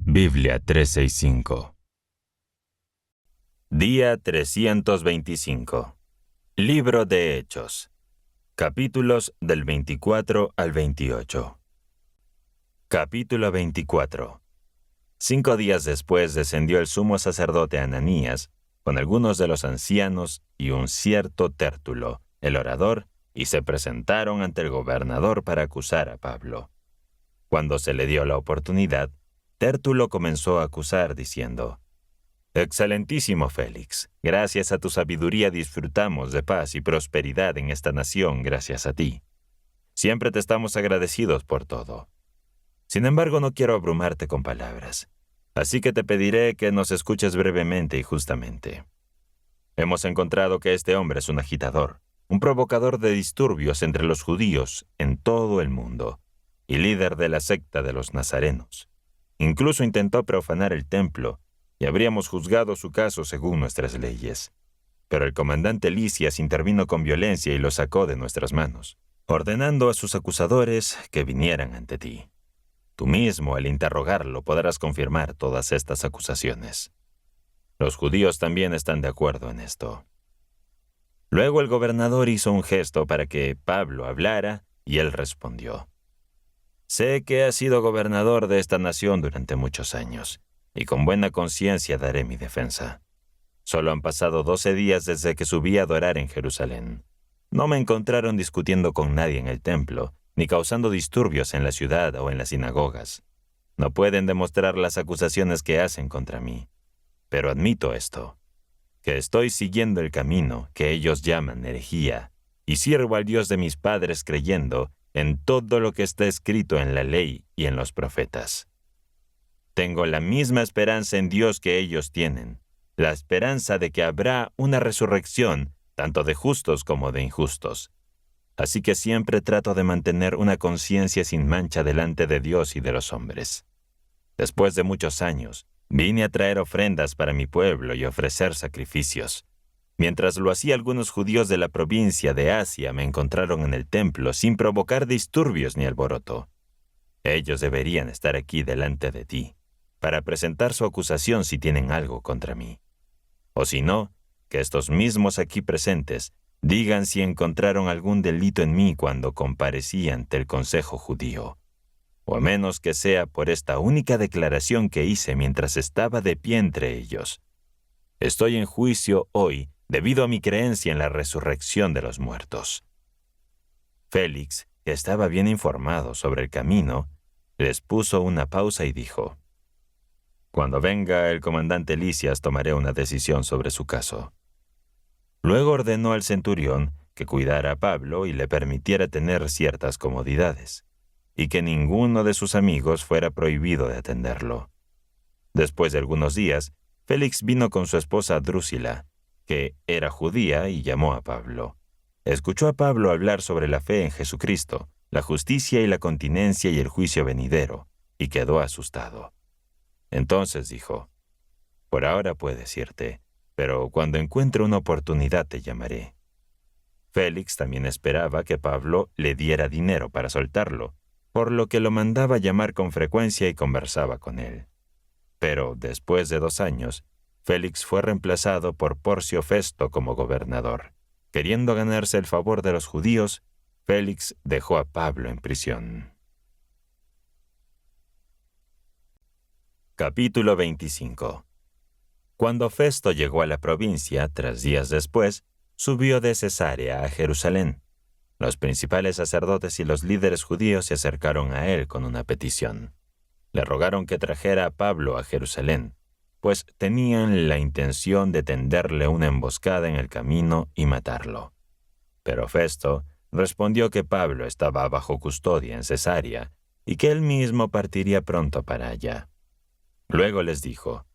Biblia 365. Día 325. Libro de Hechos. Capítulos del 24 al 28. Capítulo 24. 5 días después descendió el sumo sacerdote Ananías, con algunos de los ancianos y un cierto Tértulo, el orador, y se presentaron ante el gobernador para acusar a Pablo. Cuando se le dio la oportunidad, Tértulo comenzó a acusar diciendo: «Excelentísimo Félix, gracias a tu sabiduría disfrutamos de paz y prosperidad en esta nación gracias a ti. Siempre te estamos agradecidos por todo. Sin embargo, no quiero abrumarte con palabras, así que te pediré que nos escuches brevemente y justamente. Hemos encontrado que este hombre es un agitador, un provocador de disturbios entre los judíos en todo el mundo, y líder de la secta de los nazarenos. Incluso intentó profanar el templo, y habríamos juzgado su caso según nuestras leyes. Pero el comandante Lisias intervino con violencia y lo sacó de nuestras manos, ordenando a sus acusadores que vinieran ante ti. Tú mismo, al interrogarlo, podrás confirmar todas estas acusaciones. Los judíos también están de acuerdo en esto». Luego el gobernador hizo un gesto para que Pablo hablara, y él respondió: «Sé que has sido gobernador de esta nación durante muchos años, y con buena conciencia daré mi defensa. Solo han pasado 12 días desde que subí a adorar en Jerusalén. No me encontraron discutiendo con nadie en el templo, ni causando disturbios en la ciudad o en las sinagogas. No pueden demostrar las acusaciones que hacen contra mí. Pero admito esto, que estoy siguiendo el camino que ellos llaman herejía, y sirvo al Dios de mis padres creyendo en todo lo que está escrito en la ley y en los profetas. Tengo la misma esperanza en Dios que ellos tienen, la esperanza de que habrá una resurrección tanto de justos como de injustos. Así que siempre trato de mantener una conciencia sin mancha delante de Dios y de los hombres. Después de muchos años, vine a traer ofrendas para mi pueblo y ofrecer sacrificios. Mientras lo hacía, algunos judíos de la provincia de Asia me encontraron en el templo sin provocar disturbios ni alboroto. Ellos deberían estar aquí delante de ti, para presentar su acusación si tienen algo contra mí. O si no, que estos mismos aquí presentes digan si encontraron algún delito en mí cuando comparecí ante el consejo judío, o a menos que sea por esta única declaración que hice mientras estaba de pie entre ellos. Estoy en juicio hoy debido a mi creencia en la resurrección de los muertos». Félix, que estaba bien informado sobre el camino, les puso una pausa y dijo: «Cuando venga el comandante Lisias tomaré una decisión sobre su caso». Luego ordenó al centurión que cuidara a Pablo y le permitiera tener ciertas comodidades, y que ninguno de sus amigos fuera prohibido de atenderlo. Después de algunos días, Félix vino con su esposa Drusila, que era judía, y llamó a Pablo. Escuchó a Pablo hablar sobre la fe en Jesucristo, la justicia y la continencia y el juicio venidero, y quedó asustado. Entonces dijo: «Por ahora puedes irte, pero cuando encuentre una oportunidad te llamaré». Félix también esperaba que Pablo le diera dinero para soltarlo, por lo que lo mandaba llamar con frecuencia y conversaba con él. Pero después de 2 años, Félix fue reemplazado por Porcio Festo como gobernador. Queriendo ganarse el favor de los judíos, Félix dejó a Pablo en prisión. Capítulo 25. Cuando Festo llegó a la provincia, 3 días después, subió de Cesarea a Jerusalén. Los principales sacerdotes y los líderes judíos se acercaron a él con una petición. Le rogaron que trajera a Pablo a Jerusalén, pues tenían la intención de tenderle una emboscada en el camino y matarlo. Pero Festo respondió que Pablo estaba bajo custodia en Cesarea y que él mismo partiría pronto para allá. Luego les dijo: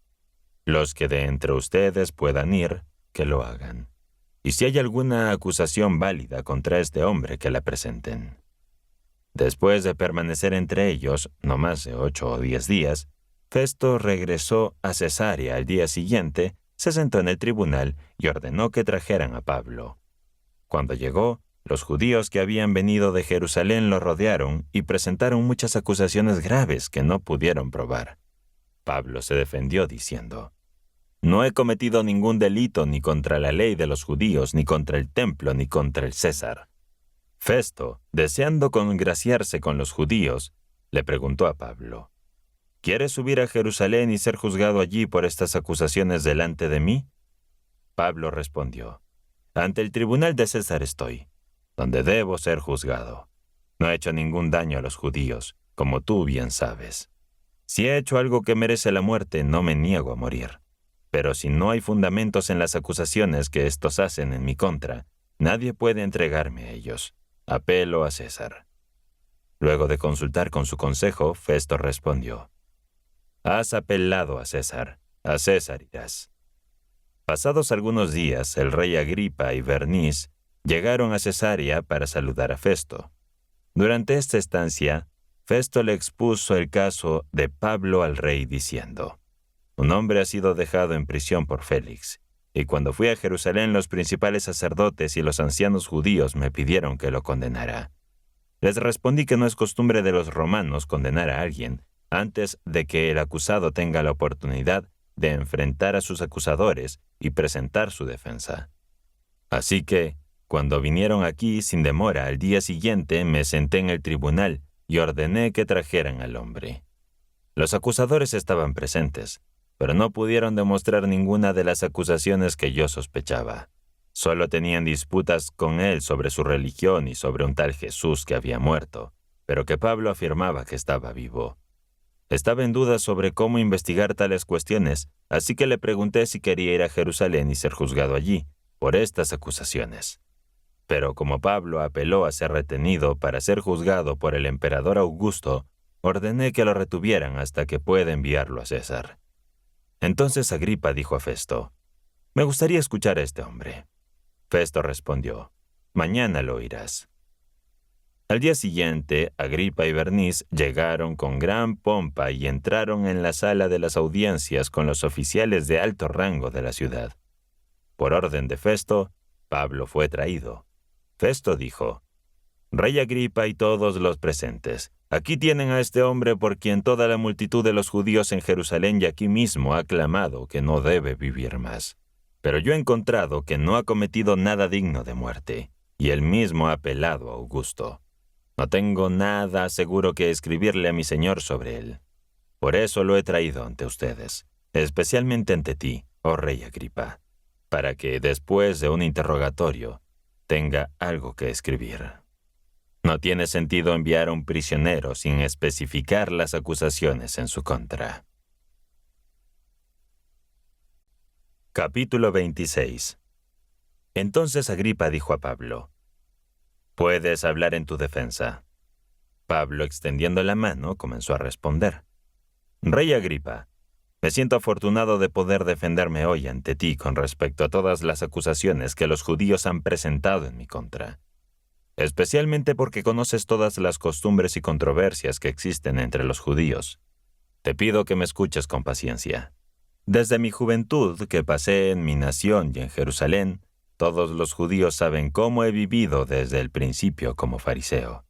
«Los que de entre ustedes puedan ir, que lo hagan. Y si hay alguna acusación válida contra este hombre, que la presenten». Después de permanecer entre ellos no más de 8 o 10 días, Festo regresó a Cesarea al día siguiente, se sentó en el tribunal y ordenó que trajeran a Pablo. Cuando llegó, los judíos que habían venido de Jerusalén lo rodearon y presentaron muchas acusaciones graves que no pudieron probar. Pablo se defendió diciendo: «No he cometido ningún delito ni contra la ley de los judíos, ni contra el templo, ni contra el César». Festo, deseando congraciarse con los judíos, le preguntó a Pablo: «¿Quieres subir a Jerusalén y ser juzgado allí por estas acusaciones delante de mí?» Pablo respondió: «Ante el tribunal de César estoy, donde debo ser juzgado. No he hecho ningún daño a los judíos, como tú bien sabes. Si he hecho algo que merece la muerte, no me niego a morir. Pero si no hay fundamentos en las acusaciones que estos hacen en mi contra, nadie puede entregarme a ellos. Apelo a César». Luego de consultar con su consejo, Festo respondió: «Has apelado a César irás». Pasados algunos días, el rey Agripa y Bernice llegaron a Cesarea para saludar a Festo. Durante esta estancia, Festo le expuso el caso de Pablo al rey diciendo: «Un hombre ha sido dejado en prisión por Félix, y cuando fui a Jerusalén los principales sacerdotes y los ancianos judíos me pidieron que lo condenara. Les respondí que no es costumbre de los romanos condenar a alguien antes de que el acusado tenga la oportunidad de enfrentar a sus acusadores y presentar su defensa. Así que, cuando vinieron aquí sin demora al día siguiente, me senté en el tribunal y ordené que trajeran al hombre. Los acusadores estaban presentes, pero no pudieron demostrar ninguna de las acusaciones que yo sospechaba. Solo tenían disputas con él sobre su religión y sobre un tal Jesús que había muerto, pero que Pablo afirmaba que estaba vivo. Estaba en duda sobre cómo investigar tales cuestiones, así que le pregunté si quería ir a Jerusalén y ser juzgado allí por estas acusaciones. Pero como Pablo apeló a ser retenido para ser juzgado por el emperador Augusto, ordené que lo retuvieran hasta que pueda enviarlo a César. Entonces Agripa dijo a Festo: «Me gustaría escuchar a este hombre». Festo respondió: «Mañana lo oirás». Al día siguiente, Agripa y Bernice llegaron con gran pompa y entraron en la sala de las audiencias con los oficiales de alto rango de la ciudad. Por orden de Festo, Pablo fue traído. Festo dijo: «Rey Agripa y todos los presentes, aquí tienen a este hombre por quien toda la multitud de los judíos en Jerusalén y aquí mismo ha clamado que no debe vivir más. Pero yo he encontrado que no ha cometido nada digno de muerte, y él mismo ha apelado a Augusto. No tengo nada seguro que escribirle a mi señor sobre él. Por eso lo he traído ante ustedes, especialmente ante ti, oh rey Agripa, para que, después de un interrogatorio, tenga algo que escribir. No tiene sentido enviar a un prisionero sin especificar las acusaciones en su contra». Capítulo 26. Entonces Agripa dijo a Pablo: «Puedes hablar en tu defensa». Pablo, extendiendo la mano, comenzó a responder: «Rey Agripa, me siento afortunado de poder defenderme hoy ante ti con respecto a todas las acusaciones que los judíos han presentado en mi contra, especialmente porque conoces todas las costumbres y controversias que existen entre los judíos. Te pido que me escuches con paciencia. Desde mi juventud, que pasé en mi nación y en Jerusalén, todos los judíos saben cómo he vivido desde el principio como fariseo.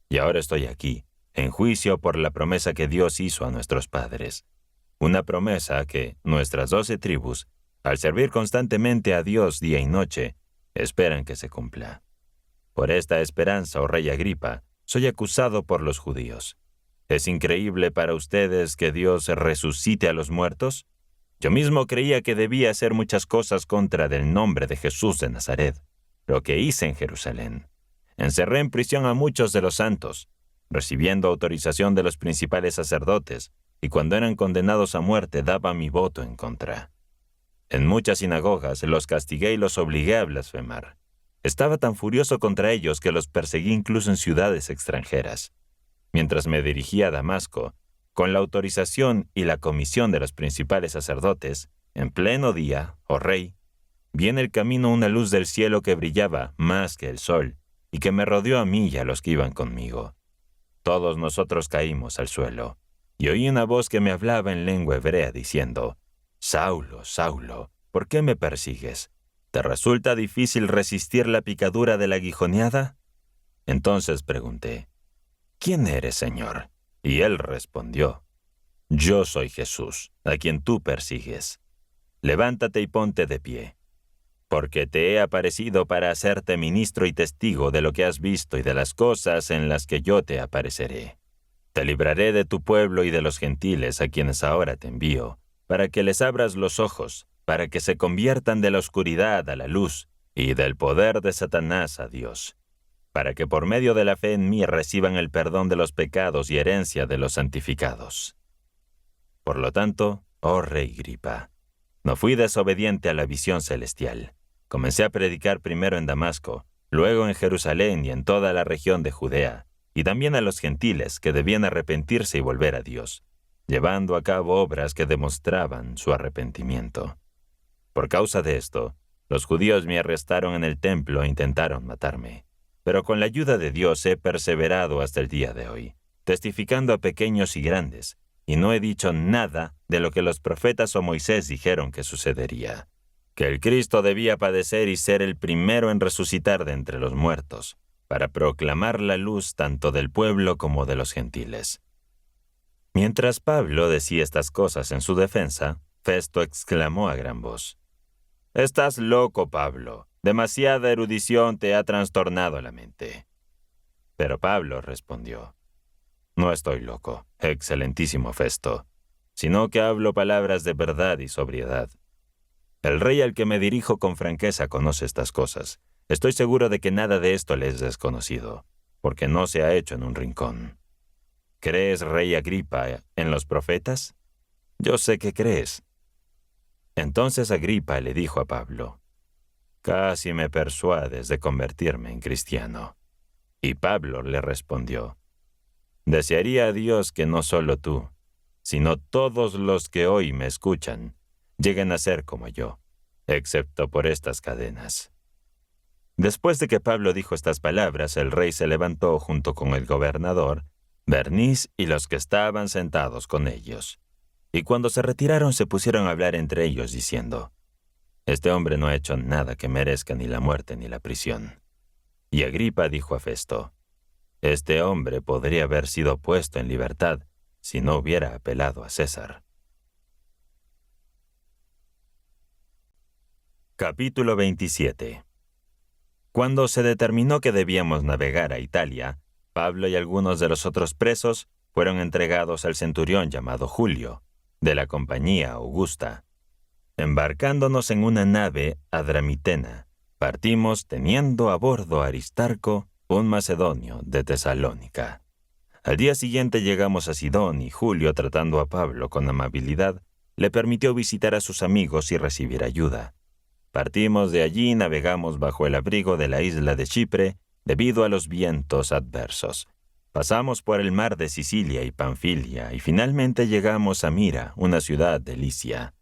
Y ahora estoy aquí, en juicio por la promesa que Dios hizo a nuestros padres. Una promesa que nuestras 12 tribus, al servir constantemente a Dios día y noche, esperan que se cumpla. Por esta esperanza, oh rey Agripa, soy acusado por los judíos. ¿Es increíble para ustedes que Dios resucite a los muertos? Yo mismo creía que debía hacer muchas cosas contra del nombre de Jesús de Nazaret, lo que hice en Jerusalén. Encerré en prisión a muchos de los santos, recibiendo autorización de los principales sacerdotes, y cuando eran condenados a muerte daba mi voto en contra. En muchas sinagogas los castigué y los obligué a blasfemar. Estaba tan furioso contra ellos que los perseguí incluso en ciudades extranjeras. Mientras me dirigía a Damasco, con la autorización y la comisión de los principales sacerdotes, en pleno día, oh rey, vi en el camino una luz del cielo que brillaba más que el sol y que me rodeó a mí y a los que iban conmigo. Todos nosotros caímos al suelo, y oí una voz que me hablaba en lengua hebrea diciendo: «Saulo, Saulo, ¿por qué me persigues? ¿Te resulta difícil resistir la picadura de la aguijoneada?». Entonces pregunté: «¿Quién eres, Señor?». Y él respondió: Yo soy Jesús, a quien tú persigues. Levántate y ponte de pie, porque te he aparecido para hacerte ministro y testigo de lo que has visto y de las cosas en las que yo te apareceré. Te libraré de tu pueblo y de los gentiles a quienes ahora te envío, para que les abras los ojos, para que se conviertan de la oscuridad a la luz y del poder de Satanás a Dios, para que por medio de la fe en mí reciban el perdón de los pecados y herencia de los santificados. Por lo tanto, oh rey Agripa, no fui desobediente a la visión celestial. Comencé a predicar primero en Damasco, luego en Jerusalén y en toda la región de Judea, y también a los gentiles que debían arrepentirse y volver a Dios, llevando a cabo obras que demostraban su arrepentimiento. Por causa de esto, los judíos me arrestaron en el templo e intentaron matarme. Pero con la ayuda de Dios he perseverado hasta el día de hoy, testificando a pequeños y grandes, y no he dicho nada de lo que los profetas o Moisés dijeron que sucedería, que el Cristo debía padecer y ser el primero en resucitar de entre los muertos, para proclamar la luz tanto del pueblo como de los gentiles. Mientras Pablo decía estas cosas en su defensa, Festo exclamó a gran voz: «Estás loco, Pablo. Demasiada erudición te ha trastornado la mente». Pero Pablo respondió: «No estoy loco, excelentísimo Festo, sino que hablo palabras de verdad y sobriedad. El rey al que me dirijo con franqueza conoce estas cosas. Estoy seguro de que nada de esto le es desconocido, porque no se ha hecho en un rincón. ¿Crees, rey Agripa, en los profetas? Yo sé que crees». Entonces Agripa le dijo a Pablo: «Casi me persuades de convertirme en cristiano». Y Pablo le respondió: «Desearía a Dios que no solo tú, sino todos los que hoy me escuchan, lleguen a ser como yo, excepto por estas cadenas». Después de que Pablo dijo estas palabras, el rey se levantó junto con el gobernador, Bernice y los que estaban sentados con ellos. Y cuando se retiraron se pusieron a hablar entre ellos diciendo: «Este hombre no ha hecho nada que merezca ni la muerte ni la prisión». Y Agripa dijo a Festo: «Este hombre podría haber sido puesto en libertad si no hubiera apelado a César». Capítulo 27. Cuando se determinó que debíamos navegar a Italia, Pablo y algunos de los otros presos fueron entregados al centurión llamado Julio, de la compañía Augusta. Embarcándonos en una nave adramitena, partimos teniendo a bordo a Aristarco, un macedonio de Tesalónica. Al día siguiente llegamos a Sidón y Julio, tratando a Pablo con amabilidad, le permitió visitar a sus amigos y recibir ayuda. Partimos de allí y navegamos bajo el abrigo de la isla de Chipre debido a los vientos adversos. Pasamos por el mar de Sicilia y Panfilia y finalmente llegamos a Mira, una ciudad de Licia.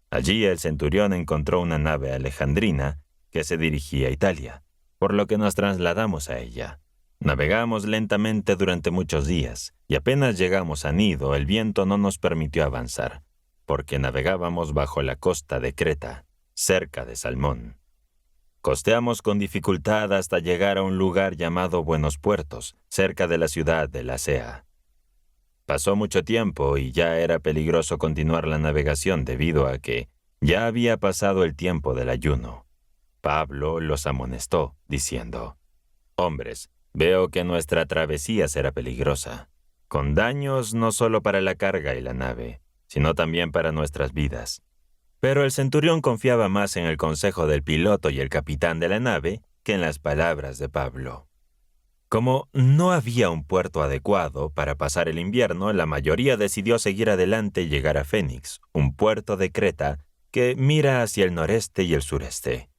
Allí el centurión encontró una nave alejandrina que se dirigía a Italia, por lo que nos trasladamos a ella. Navegamos lentamente durante muchos días y apenas llegamos a Nido el viento no nos permitió avanzar, porque navegábamos bajo la costa de Creta, cerca de Salmón. Costeamos con dificultad hasta llegar a un lugar llamado Buenos Puertos, cerca de la ciudad de Lasea. Pasó mucho tiempo y ya era peligroso continuar la navegación debido a que ya había pasado el tiempo del ayuno. Pablo los amonestó, diciendo: «Hombres, veo que nuestra travesía será peligrosa, con daños no solo para la carga y la nave, sino también para nuestras vidas». Pero el centurión confiaba más en el consejo del piloto y el capitán de la nave que en las palabras de Pablo. Como no había un puerto adecuado para pasar el invierno, la mayoría decidió seguir adelante y llegar a Fénix, un puerto de Creta que mira hacia el noreste y el sureste.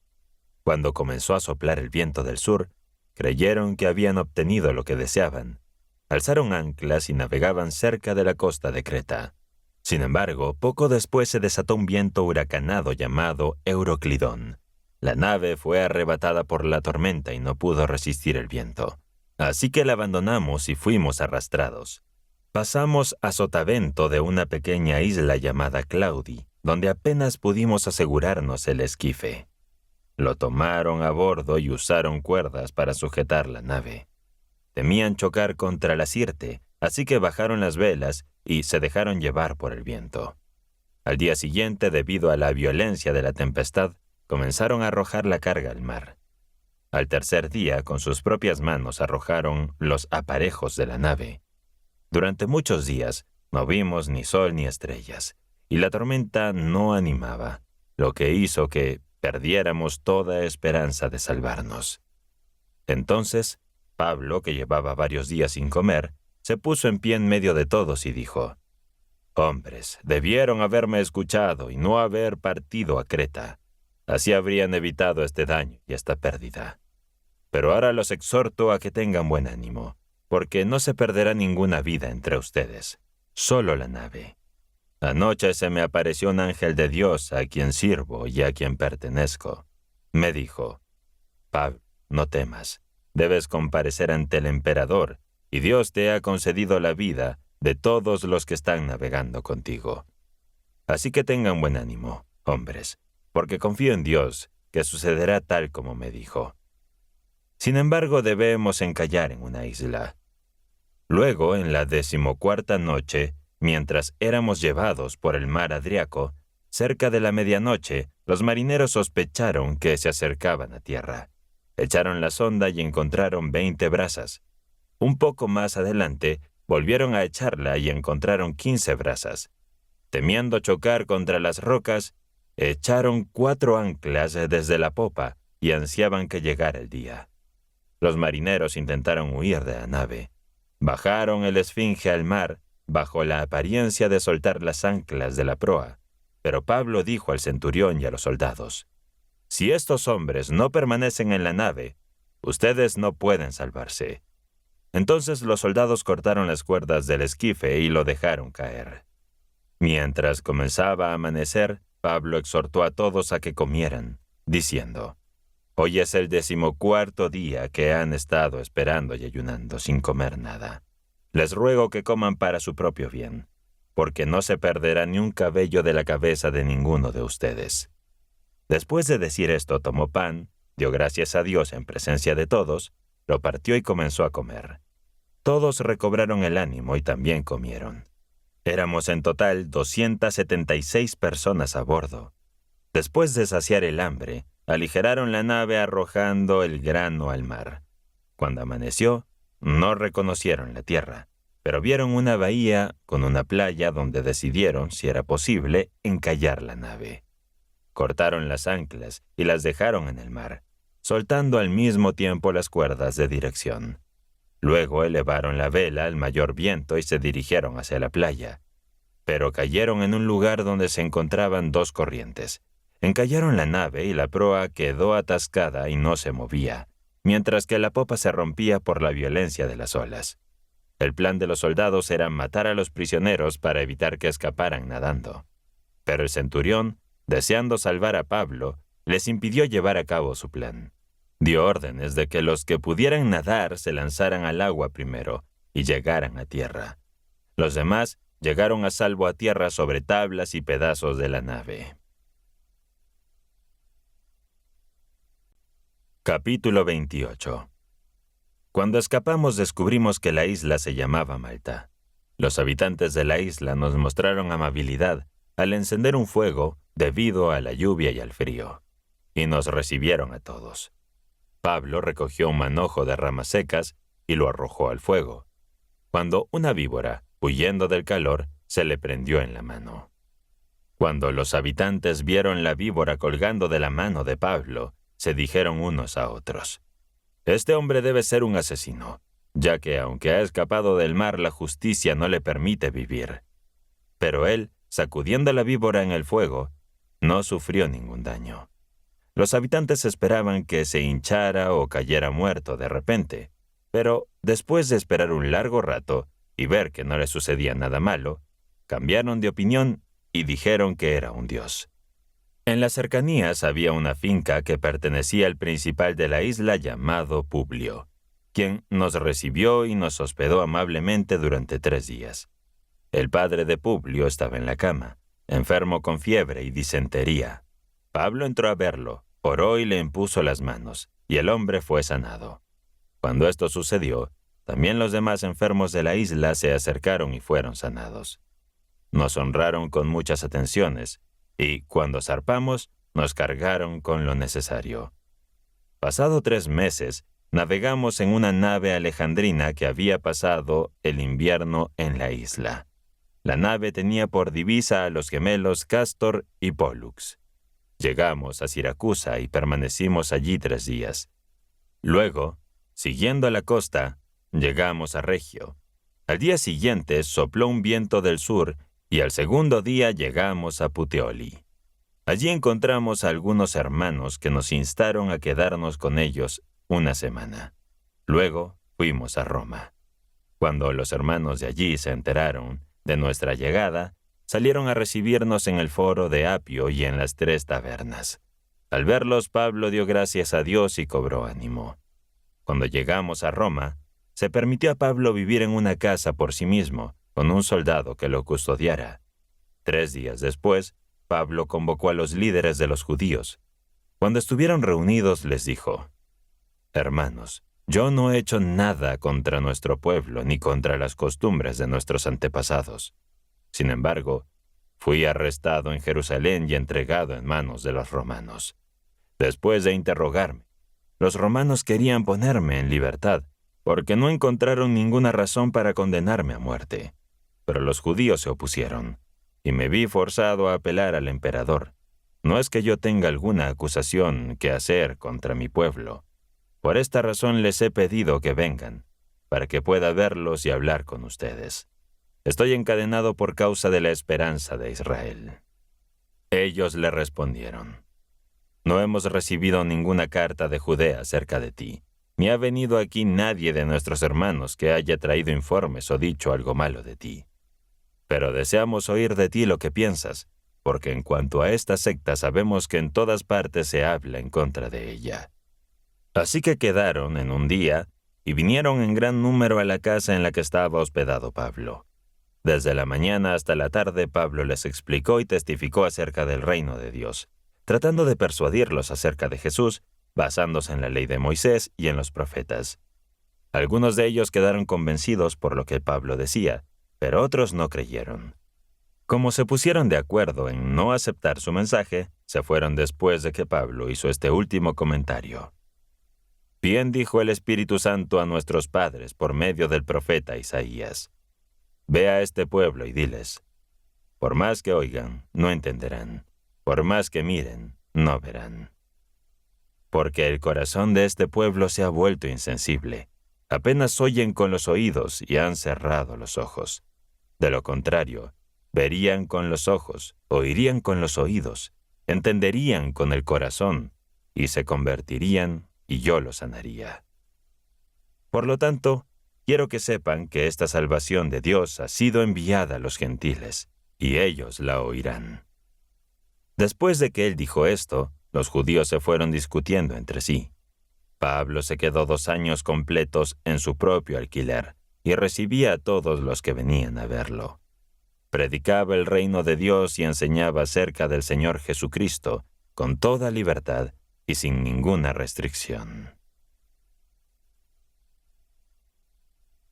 Cuando comenzó a soplar el viento del sur, creyeron que habían obtenido lo que deseaban. Alzaron anclas y navegaban cerca de la costa de Creta. Sin embargo, poco después se desató un viento huracanado llamado Euroclidón. La nave fue arrebatada por la tormenta y no pudo resistir el viento. Así que la abandonamos y fuimos arrastrados. Pasamos a sotavento de una pequeña isla llamada Claudi, donde apenas pudimos asegurarnos el esquife. Lo tomaron a bordo y usaron cuerdas para sujetar la nave. Temían chocar contra la Sirte, así que bajaron las velas y se dejaron llevar por el viento. Al día siguiente, debido a la violencia de la tempestad, comenzaron a arrojar la carga al mar. Al tercer día, con sus propias manos arrojaron los aparejos de la nave. Durante muchos días no vimos ni sol ni estrellas, y la tormenta no animaba, lo que hizo que perdiéramos toda esperanza de salvarnos. Entonces, Pablo, que llevaba varios días sin comer, se puso en pie en medio de todos y dijo: «Hombres, debieron haberme escuchado y no haber partido a Creta. Así habrían evitado este daño y esta pérdida. Pero ahora los exhorto a que tengan buen ánimo, porque no se perderá ninguna vida entre ustedes, solo la nave. Anoche se me apareció un ángel de Dios a quien sirvo y a quien pertenezco. Me dijo: Pablo, no temas, debes comparecer ante el emperador, y Dios te ha concedido la vida de todos los que están navegando contigo. Así que tengan buen ánimo, hombres, porque confío en Dios que sucederá tal como me dijo. Sin embargo, debemos encallar en una isla». Luego, en la 14ª noche, mientras éramos llevados por el mar Adriaco, cerca de la medianoche, los marineros sospecharon que se acercaban a tierra. Echaron la sonda y encontraron 20 brazas. Un poco más adelante, volvieron a echarla y encontraron 15 brazas. Temiendo chocar contra las rocas, echaron 4 anclas desde la popa y ansiaban que llegara el día. Los marineros intentaron huir de la nave. Bajaron el esfinge al mar bajo la apariencia de soltar las anclas de la proa, pero Pablo dijo al centurión y a los soldados: «Si estos hombres no permanecen en la nave, ustedes no pueden salvarse». Entonces los soldados cortaron las cuerdas del esquife y lo dejaron caer. Mientras comenzaba a amanecer, Pablo exhortó a todos a que comieran, diciendo: «Hoy es el 14º día que han estado esperando y ayunando sin comer nada. Les ruego que coman para su propio bien, porque no se perderá ni un cabello de la cabeza de ninguno de ustedes». Después de decir esto, tomó pan, dio gracias a Dios en presencia de todos, lo partió y comenzó a comer. Todos recobraron el ánimo y también comieron. Éramos en total 276 personas a bordo. Después de saciar el hambre, aligeraron la nave arrojando el grano al mar. Cuando amaneció, no reconocieron la tierra, pero vieron una bahía con una playa donde decidieron, si era posible, encallar la nave. Cortaron las anclas y las dejaron en el mar, soltando al mismo tiempo las cuerdas de dirección. Luego elevaron la vela al mayor viento y se dirigieron hacia la playa, pero cayeron en un lugar donde se encontraban 2 corrientes. Encallaron la nave y la proa quedó atascada y no se movía, mientras que la popa se rompía por la violencia de las olas. El plan de los soldados era matar a los prisioneros para evitar que escaparan nadando. Pero el centurión, deseando salvar a Pablo, les impidió llevar a cabo su plan. Dio órdenes de que los que pudieran nadar se lanzaran al agua primero y llegaran a tierra. Los demás llegaron a salvo a tierra sobre tablas y pedazos de la nave. Capítulo 28. Cuando escapamos descubrimos que la isla se llamaba Malta. Los habitantes de la isla nos mostraron amabilidad al encender un fuego debido a la lluvia y al frío, y nos recibieron a todos. Pablo recogió un manojo de ramas secas y lo arrojó al fuego, cuando una víbora, huyendo del calor, se le prendió en la mano. Cuando los habitantes vieron la víbora colgando de la mano de Pablo, se dijeron unos a otros: «Este hombre debe ser un asesino, ya que aunque ha escapado del mar, la justicia no le permite vivir». Pero él, sacudiendo la víbora en el fuego, no sufrió ningún daño. Los habitantes esperaban que se hinchara o cayera muerto de repente, pero después de esperar un largo rato y ver que no le sucedía nada malo, cambiaron de opinión y dijeron que era un dios. En las cercanías había una finca que pertenecía al principal de la isla llamado Publio, quien nos recibió y nos hospedó amablemente durante 3 días. El padre de Publio estaba en la cama, enfermo con fiebre y disentería. Pablo entró a verlo, oró y le impuso las manos, y el hombre fue sanado. Cuando esto sucedió, También los demás enfermos de la isla se acercaron y fueron sanados. Nos honraron con muchas atenciones, y cuando zarpamos, nos cargaron con lo necesario. Pasado 3 meses, navegamos en una nave alejandrina que había pasado el invierno en la isla. La nave tenía por divisa a los gemelos Cástor y Pólux. Llegamos a Siracusa y permanecimos allí 3 días. Luego, siguiendo la costa, llegamos a Regio. Al día siguiente sopló un viento del sur y al segundo día llegamos a Puteoli. Allí encontramos a algunos hermanos que nos instaron a quedarnos con ellos una semana. Luego fuimos a Roma. Cuando los hermanos de allí se enteraron de nuestra llegada, salieron a recibirnos en el foro de Apio y en las 3 tabernas. Al verlos, Pablo dio gracias a Dios y cobró ánimo. Cuando llegamos a Roma, se permitió a Pablo vivir en una casa por sí mismo, con un soldado que lo custodiara. 3 días después, Pablo convocó a los líderes de los judíos. Cuando estuvieron reunidos, les dijo: «Hermanos, yo no he hecho nada contra nuestro pueblo ni contra las costumbres de nuestros antepasados. Sin embargo, fui arrestado en Jerusalén y entregado en manos de los romanos. Después de interrogarme, los romanos querían ponerme en libertad, porque no encontraron ninguna razón para condenarme a muerte. Pero los judíos se opusieron, y me vi forzado a apelar al emperador. No es que yo tenga alguna acusación que hacer contra mi pueblo. Por esta razón les he pedido que vengan, para que pueda verlos y hablar con ustedes. Estoy encadenado por causa de la esperanza de Israel». Ellos le respondieron: «No hemos recibido ninguna carta de Judea acerca de ti, ni ha venido aquí nadie de nuestros hermanos que haya traído informes o dicho algo malo de ti. Pero deseamos oír de ti lo que piensas, porque en cuanto a esta secta sabemos que en todas partes se habla en contra de ella». Así que quedaron en un día y vinieron en gran número a la casa en la que estaba hospedado Pablo. Desde la mañana hasta la tarde Pablo les explicó y testificó acerca del reino de Dios, tratando de persuadirlos acerca de Jesús, basándose en la ley de Moisés y en los profetas. Algunos de ellos quedaron convencidos por lo que Pablo decía, pero otros no creyeron. Como se pusieron de acuerdo en no aceptar su mensaje, se fueron después de que Pablo hizo este último comentario: «Bien dijo el Espíritu Santo a nuestros padres por medio del profeta Isaías. Ve a este pueblo y diles: por más que oigan, no entenderán; por más que miren, no verán. Porque el corazón de este pueblo se ha vuelto insensible. Apenas oyen con los oídos y han cerrado los ojos. De lo contrario, verían con los ojos, oirían con los oídos, entenderían con el corazón y se convertirían y yo los sanaría. Por lo tanto, quiero que sepan que esta salvación de Dios ha sido enviada a los gentiles, y ellos la oirán». Después de que él dijo esto, los judíos se fueron discutiendo entre sí. Pablo se quedó 2 años completos en su propio alquiler y recibía a todos los que venían a verlo. Predicaba el reino de Dios y enseñaba acerca del Señor Jesucristo con toda libertad y sin ninguna restricción.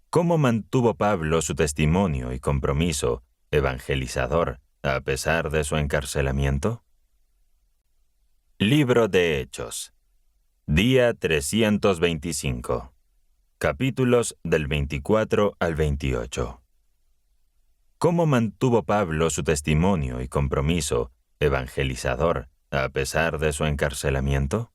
¿Cómo mantuvo Pablo su testimonio y compromiso evangelizador a pesar de su encarcelamiento? Libro de Hechos. Día 325. Capítulos del 24 al 28. ¿Cómo mantuvo Pablo su testimonio y compromiso evangelizador a pesar de su encarcelamiento?